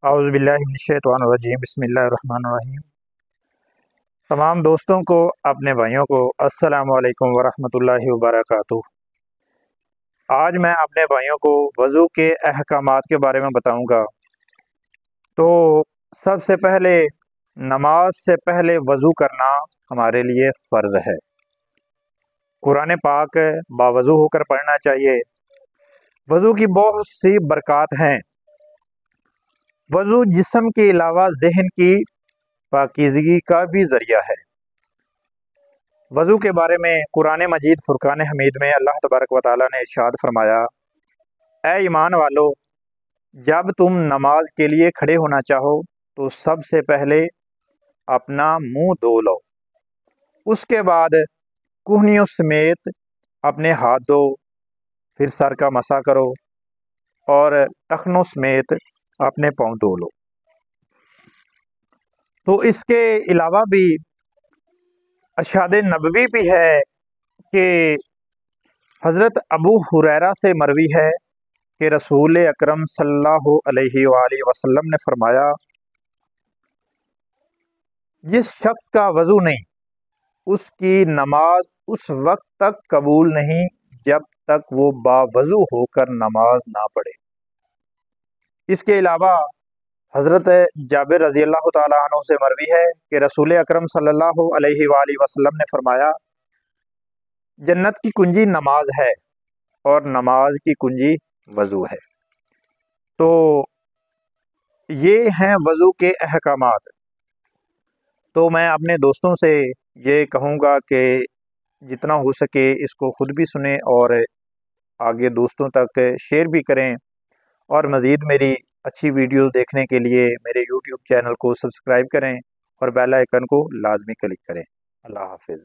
औज़ुबिल्लाहिमिनश्शैतानिर्रजीम बिस्मिल्लाहिर्रहमानिर्रहीम। तमाम दोस्तों को, अपने भाइयों को अस्सलामु अलैकुम वरहमतुल्लाहि वबरकातुहू। आज मैं अपने भाइयों को वज़ू के अहकामात के बारे में बताऊंगा। तो सबसे पहले, नमाज से पहले वज़ू करना हमारे लिए फ़र्ज़ है। कुरान पाक बावज़ू होकर पढ़ना चाहिए। वज़ू की बहुत सी बरक़ात हैं। वज़ू जिस्म के अलावा ज़हन की पाकीज़गी का भी ज़रिया है। वज़ू के बारे में कुरान मजीद फ़ुरक़ान हमीद में अल्लाह तबारक व तआला ने इरशाद फरमाया, ए ईमान वालो, जब तुम नमाज के लिए खड़े होना चाहो तो सबसे पहले अपना मुंह धो लो। उसके बाद कुहनियों समेत अपने हाथ धो, फिर सर का मसा करो और टखनों समेत अपने पाँव धो लो। तो इसके अलावा भी अरशाद नबवी भी है कि हज़रत अबू हुरैरा से मरवी है कि रसूल अकरम सल्लल्लाहु अलैहि वसल्लम ने फरमाया, जिस शख्स का वज़ू नहीं, उसकी नमाज उस वक्त तक कबूल नहीं जब तक वो बावज़ू होकर नमाज ना पढ़े। इसके अलावा हज़रत जाबिर रज़ी अल्लाह तआला अन्हु से मरवी है कि रसूल अकरम सल्लल्लाहु अलैहि वसल्लम ने फरमाया, जन्नत की कुंजी नमाज है और नमाज की कुंजी वज़ू है। तो ये हैं वज़ू के अहकामात। तो मैं अपने दोस्तों से ये कहूँगा कि जितना हो सके इसको ख़ुद भी सुने और आगे दोस्तों तक शेयर भी करें। और मज़ीद मेरी अच्छी वीडियो देखने के लिए मेरे यूट्यूब चैनल को सब्सक्राइब करें और बेल आइकन को लाजमी क्लिक करें। अल्लाह हाफ़िज़।